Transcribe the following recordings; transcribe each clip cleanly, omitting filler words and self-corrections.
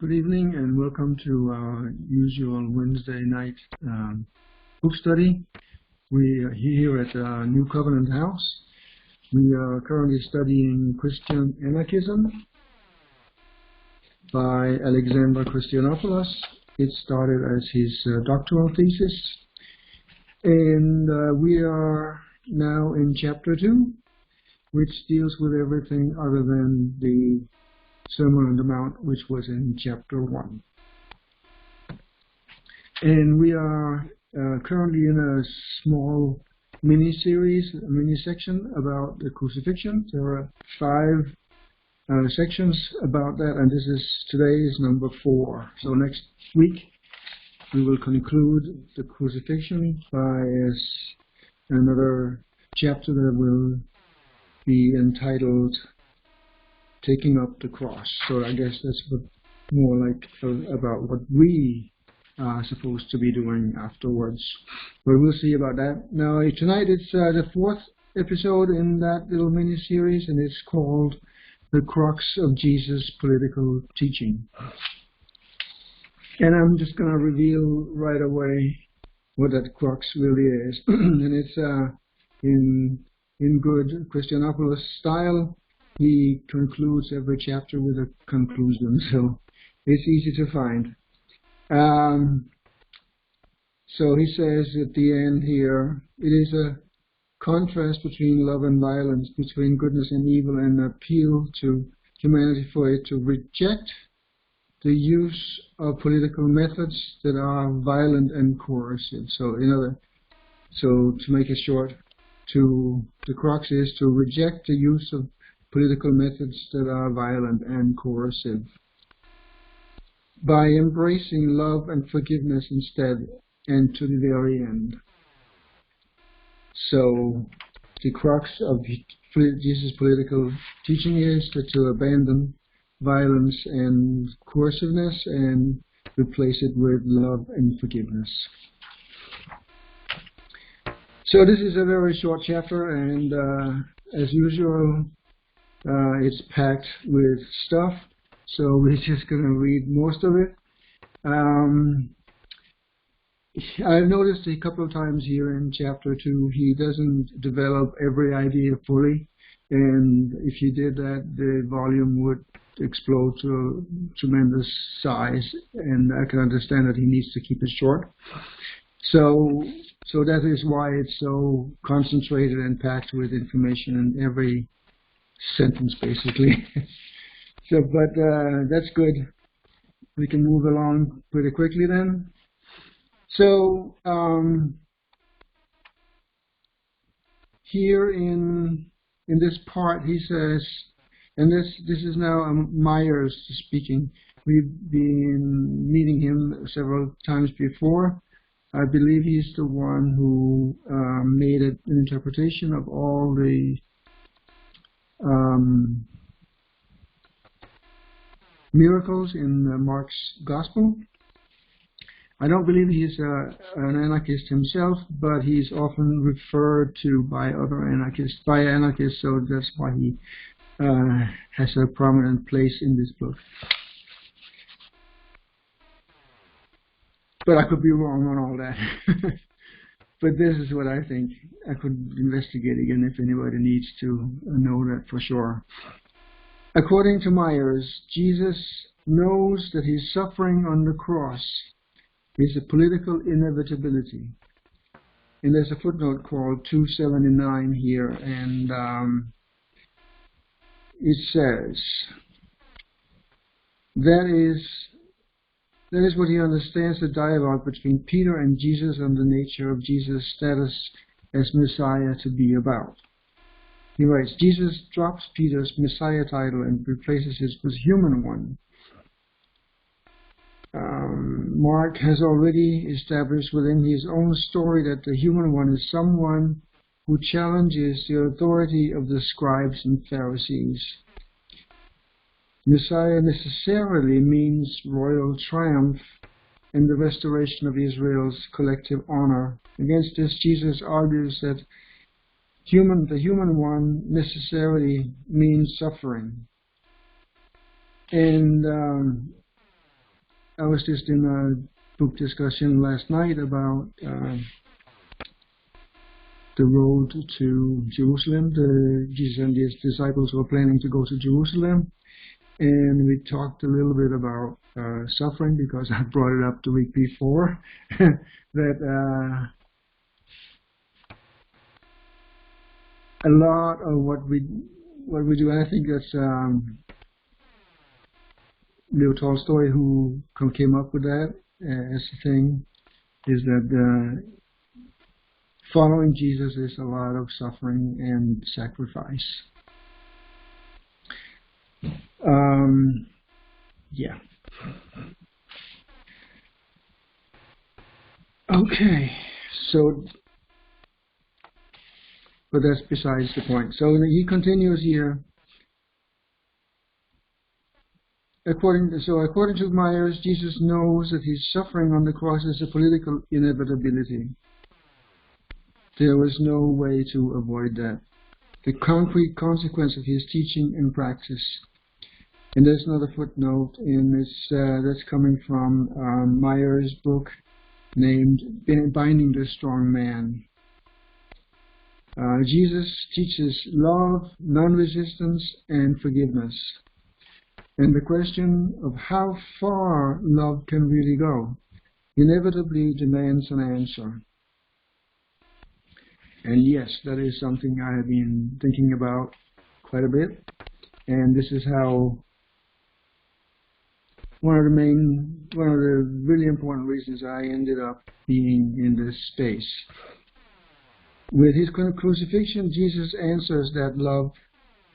Good evening and welcome to our usual Wednesday night book study. We are here at New Covenant House. We are currently studying Christian Anarchism by Alexander Christianopoulos. It started as his doctoral thesis. And we are now in chapter 2, which deals with everything other than the Sermon on the Mount, which was in chapter 1. And we are currently in a small mini-series, a mini-section about the Crucifixion. There are 5 sections about that, and today is number 4. So next week we will conclude the Crucifixion by another chapter that will be entitled Taking Up the Cross. So I guess that's more like about what we are supposed to be doing afterwards. But we'll see about that. Now tonight it's the 4th episode in that little mini-series, and it's called The Crux of Jesus' Political Teaching. And I'm just going to reveal right away what that crux really is. And it's in good Christianopoulos style. He concludes every chapter with a conclusion, so it's easy to find. So he says at the end here, it is a contrast between love and violence, between goodness and evil, and an appeal to humanity for it to reject the use of political methods that are violent and coercive. So to make it short, the crux is to reject the use of political methods that are violent and coercive by embracing love and forgiveness instead, and to the very end. So the crux of Jesus' political teaching is to abandon violence and coerciveness and replace it with love and forgiveness. So this is a very short chapter, and as usual, it's packed with stuff, so we're just going to read most of it. I've noticed a couple of times here in chapter 2, he doesn't develop every idea fully, and if he did that, the volume would explode to a tremendous size, and I can understand that he needs to keep it short. So that is why it's so concentrated and packed with information in every sentence, basically. But that's good. We can move along pretty quickly then. So here in this part, he says, and this is now Myers speaking. We've been meeting him several times before. I believe he's the one who made an interpretation of all the miracles in Mark's Gospel. I don't believe he's an anarchist himself, but he's often referred to by anarchists, so that's why he has a prominent place in this book. But I could be wrong on all that. But this is what I think. I could investigate again if anybody needs to know that for sure. According to Myers, Jesus knows that his suffering on the cross is a political inevitability. And there's a footnote called 279 here, and it says, that is what he understands the dialogue between Peter and Jesus on the nature of Jesus' status as Messiah to be about. He writes, Jesus drops Peter's Messiah title and replaces it with human one. Mark has already established within his own story that the human one is someone who challenges the authority of the scribes and Pharisees. Messiah necessarily means royal triumph and the restoration of Israel's collective honor. Against this, Jesus argues that the human one necessarily means suffering. And I was just in a book discussion last night about the road to Jerusalem. Jesus and his disciples were planning to go to Jerusalem, and we talked a little bit about suffering, because I brought it up the week before that a lot of what we do, and I think that's Leo Tolstoy who came up with that as a thing, is that following Jesus is a lot of suffering and sacrifice. Yeah. Okay, so, but that's besides the point. So he continues here. According to Myers, Jesus knows that his suffering on the cross is a political inevitability. There was no way to avoid that. The concrete consequence of his teaching and practice. And there's another footnote in this that's coming from Myers' book named Binding the Strong Man. Jesus teaches love, non-resistance, and forgiveness. And the question of how far love can really go inevitably demands an answer. And yes, that is something I have been thinking about quite a bit. And this is how one of the really important reasons I ended up being in this space. With his crucifixion, Jesus answers that love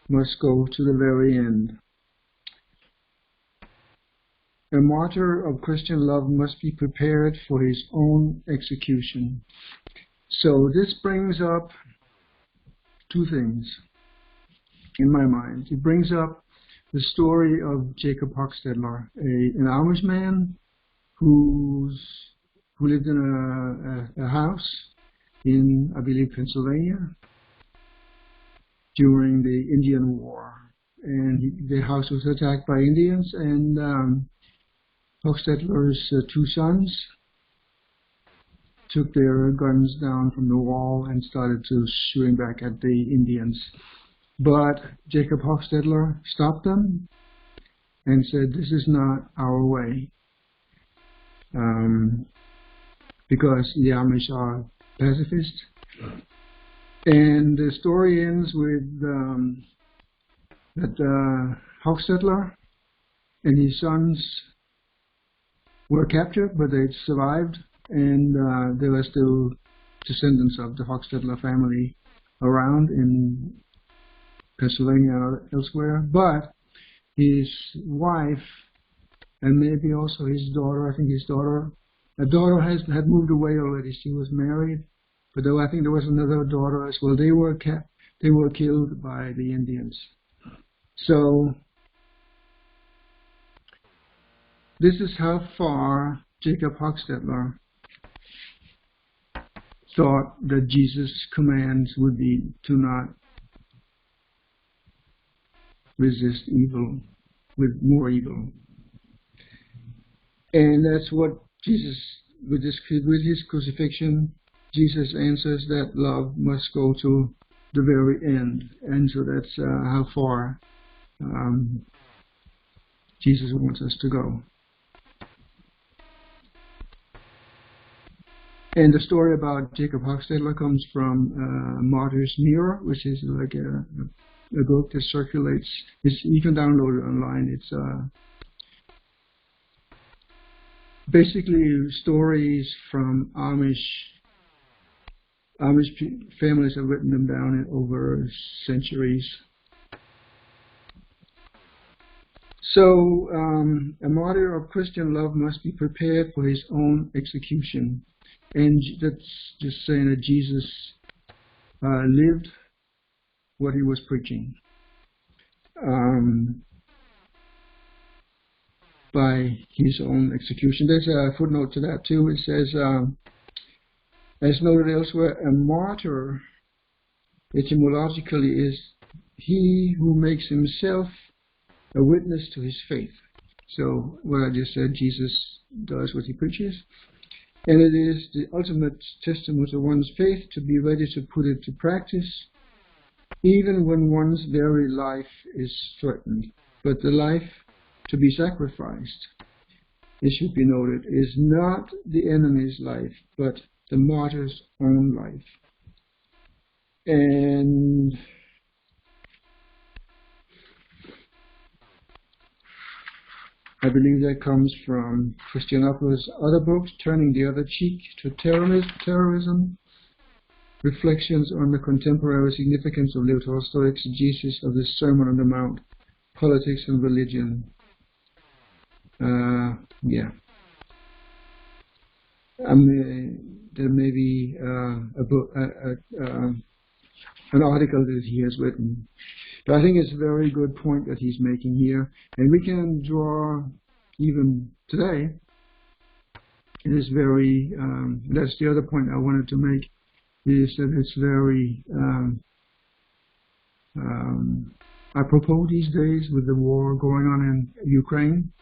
must go to the very end. A martyr of Christian love must be prepared for his own execution. So this brings up two things in my mind. It brings up the story of Jacob Hochstetler, an Amish man who lived in a house in, I believe, Pennsylvania during the Indian War. And the house was attacked by Indians, and Hochstetler's two sons took their guns down from the wall and started to shooting back at the Indians. But Jacob Hochstetler stopped them and said, "This is not our way," because the Amish are pacifists. And the story ends with that Hochstetler and his sons were captured, but they survived, and there were still descendants of the Hochstetler family around in Pennsylvania and elsewhere. But his wife, and maybe also his daughter, I think his daughter, had moved away already. She was married, but though I think there was another daughter as well. They were killed by the Indians. So this is how far Jacob Hochstetler thought that Jesus' commands would be to not resist evil with more evil. And that's what Jesus, with his crucifixion, Jesus answers that love must go to the very end. And so that's how far Jesus wants us to go. And the story about Jacob Hochstetler comes from Martyr's Mirror, which is like a book that circulates. You can download it online. It's basically stories from Amish families have written them down over centuries. So a martyr of Christian love must be prepared for his own execution. And that's just saying that Jesus lived what he was preaching by his own execution. There's a footnote to that too. It says, as noted elsewhere, a martyr etymologically is he who makes himself a witness to his faith. So what I just said, Jesus does what he preaches. And it is the ultimate testament of one's faith to be ready to put it to practice, even when one's very life is threatened. But the life to be sacrificed, it should be noted, is not the enemy's life, but the martyr's own life. And I believe that comes from Christianopoulos' other books, Turning the Other Cheek to Terrorism, Reflections on the Contemporary Significance of Leo Tolstoy's exegesis of the Sermon on the Mount, Politics and Religion. Yeah. There may be a book, an article that he has written. But I think it's a very good point that he's making here. And we can draw, even today, it is very, that's the other point I wanted to make, is that it's very apropos these days with the war going on in Ukraine.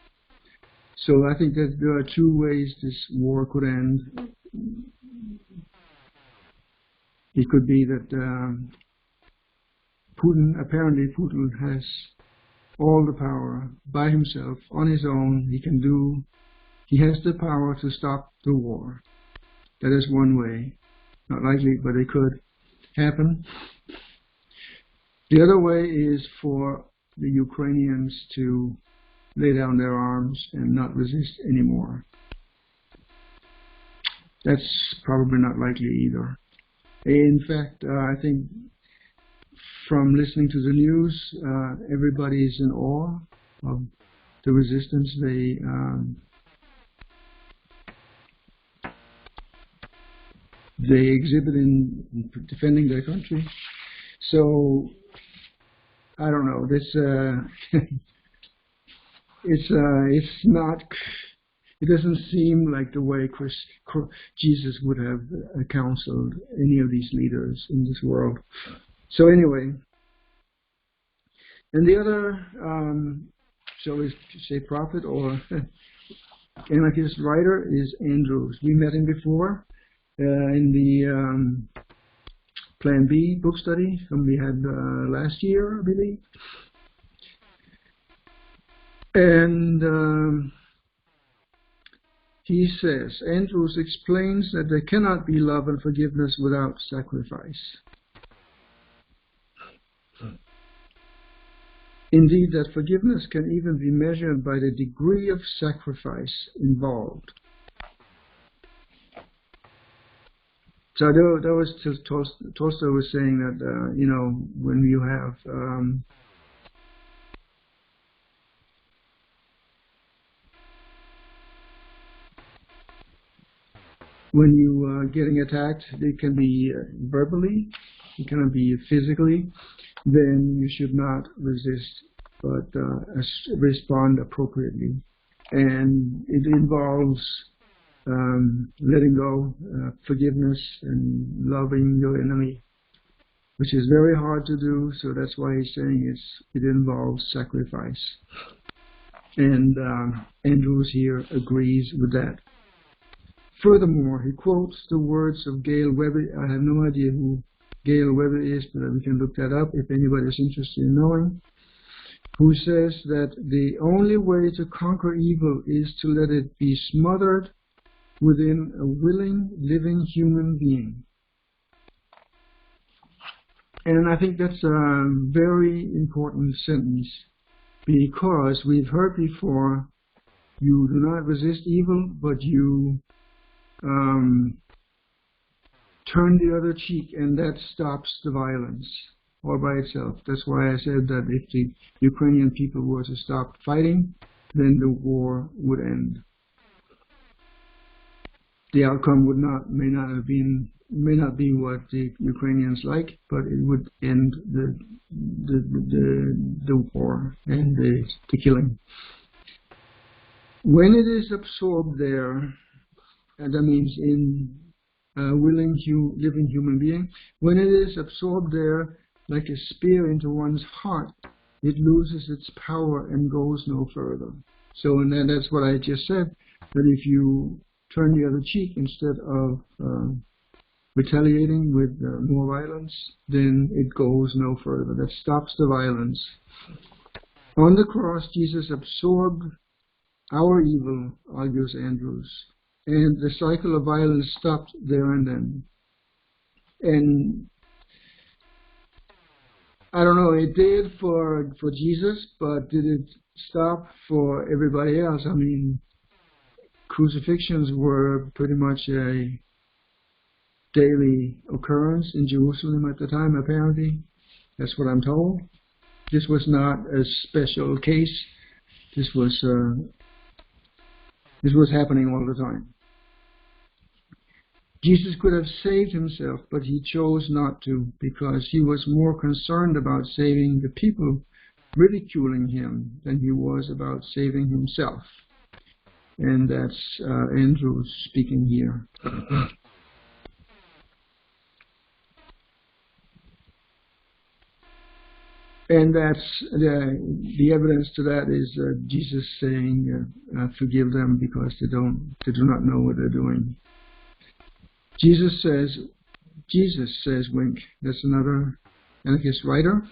So I think that there are two ways this war could end. It could be that apparently Putin has all the power by himself, on his own. He has the power to stop the war. That is one way. Not likely, but it could happen. The other way is for the Ukrainians to lay down their arms and not resist anymore. That's probably not likely either. In fact, I think from listening to the news, everybody's in awe of the resistance they exhibit in defending their country. So I don't know. This it's not. It doesn't seem like the way Jesus would have counseled any of these leaders in this world. So anyway, and the other, shall we say, prophet or anarchist writer is Andrews. We met him before in the Plan B book study we had last year, I believe. And he says, Andrews explains that there cannot be love and forgiveness without sacrifice. Indeed, that forgiveness can even be measured by the degree of sacrifice involved. So that was Tolstoy was saying that, you know, when you have when you are getting attacked, it can be verbally, it can be physically, then you should not resist, but respond appropriately. And it involves letting go, forgiveness, and loving your enemy, which is very hard to do. So that's why he's saying it involves sacrifice. And Andrews here agrees with that. Furthermore, he quotes the words of Gail Weber. I have no idea who Gail Weber is, but we can look that up if anybody is interested in knowing, who says that the only way to conquer evil is to let it be smothered within a willing, living human being. And I think that's a very important sentence, because we've heard before, you do not resist evil, but you turn the other cheek, and that stops the violence all by itself. That's why I said that if the Ukrainian people were to stop fighting, then the war would end. The outcome may not be what the Ukrainians like, but it would end the war and the killing. When it is absorbed there, and that means in a willing, living human being, when it is absorbed there like a spear into one's heart, it loses its power and goes no further. So, and then that's what I just said. that if you turn the other cheek instead of retaliating with more violence, then it goes no further. That stops the violence. On the cross, Jesus absorbed our evil, argues Andrews, and the cycle of violence stopped there and then. And I don't know, it did for Jesus, but did it stop for everybody else? I mean, crucifixions were pretty much a daily occurrence in Jerusalem at the time, apparently. That's what I'm told. This was not a special case. This was happening all the time. Jesus could have saved himself, but he chose not to, because he was more concerned about saving the people ridiculing him than he was about saving himself. And that's Andrew speaking here. And that's the evidence to that is Jesus saying, "Forgive them because they do not know what they're doing." Jesus says, Wink, that's another anarchist writer,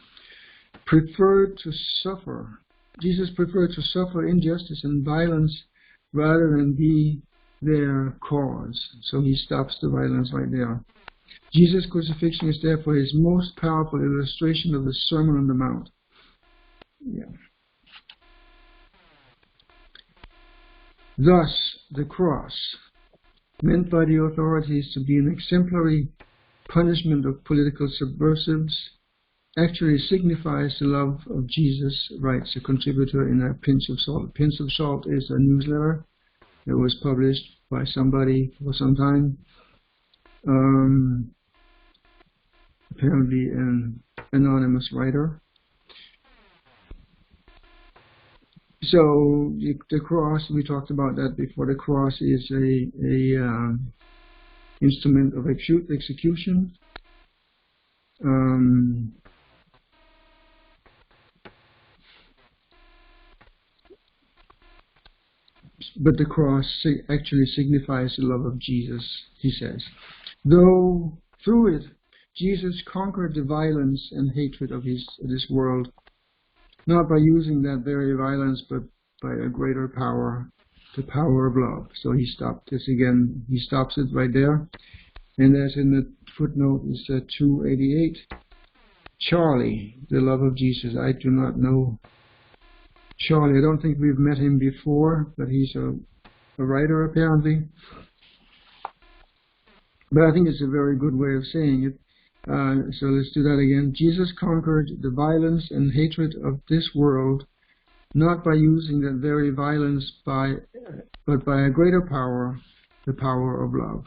preferred to suffer. Jesus preferred to suffer injustice and violence rather than be their cause. So he stops the violence right there. Jesus' crucifixion is therefore his most powerful illustration of the Sermon on the Mount. Yeah. Thus, the cross, meant by the authorities to be an exemplary punishment of political subversives, actually signifies the love of Jesus, writes a contributor in A Pinch of Salt. A Pinch of Salt is a newsletter that was published by somebody for some time. Apparently an anonymous writer. So the cross, we talked about that before. The cross is a instrument of execution. But the cross actually signifies the love of Jesus, he says. Though through it, Jesus conquered the violence and hatred of this world, not by using that very violence, but by a greater power, the power of love. So he stopped this again. He stops it right there. And as in the footnote, is 288. Charlie, the love of Jesus. I do not know Charlie. I don't think we've met him before, but he's a writer apparently. But I think it's a very good way of saying it. So let's do that again. Jesus conquered the violence and hatred of this world, not by using that very violence, but by a greater power, the power of love.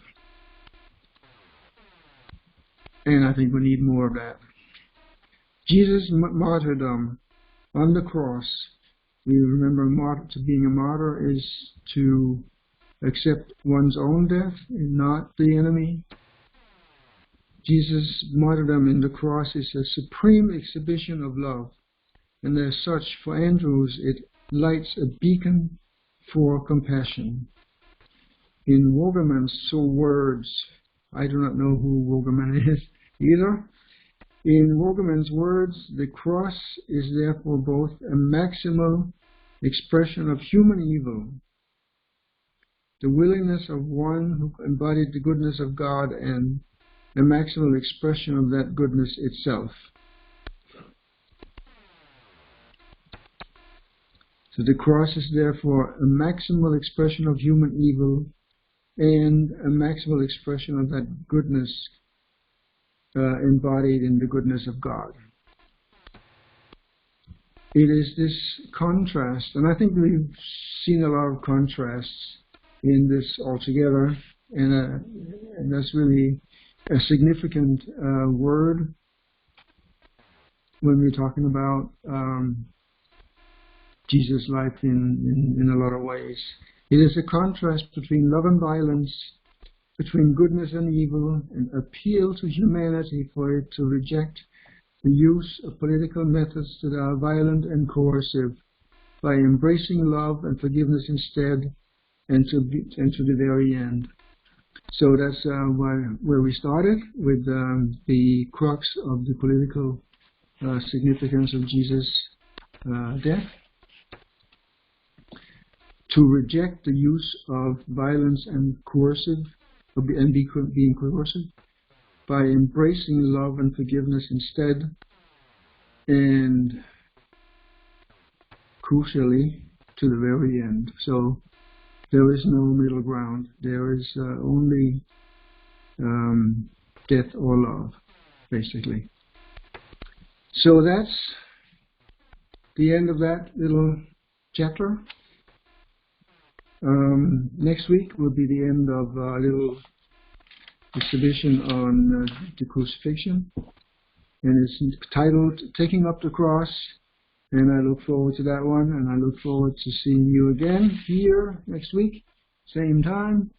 And I think we need more of that. Jesus' martyrdom on the cross, we remember being a martyr is to accept one's own death and not the enemy. Jesus' martyrdom in the cross is a supreme exhibition of love, and as such, for Andrews, it lights a beacon for compassion. In Wogerman's words, I do not know who Wogerman is either. In Wogerman's words, the cross is therefore both a maximal expression of human evil, the willingness of one who embodied the goodness of God, and the maximal expression of that goodness itself. So the cross is therefore a maximal expression of human evil and a maximal expression of that goodness embodied in the goodness of God. It is this contrast, and I think we've seen a lot of contrasts in this altogether, and that's really a significant word when we're talking about Jesus' life in a lot of ways. It is a contrast between love and violence, between goodness and evil, an appeal to humanity for it to reject the use of political methods that are violent and coercive by embracing love and forgiveness instead, and to the very end. So that's where we started with the crux of the political significance of Jesus' death. To reject the use of violence and being coercive, by embracing love and forgiveness instead, and crucially, to the very end. So there is no middle ground. There is only death or love, basically. So that's the end of that little chapter. Next week will be the end of a little exhibition on the Crucifixion, and it's titled Taking Up the Cross, and I look forward to that one, and I look forward to seeing you again here next week, same time,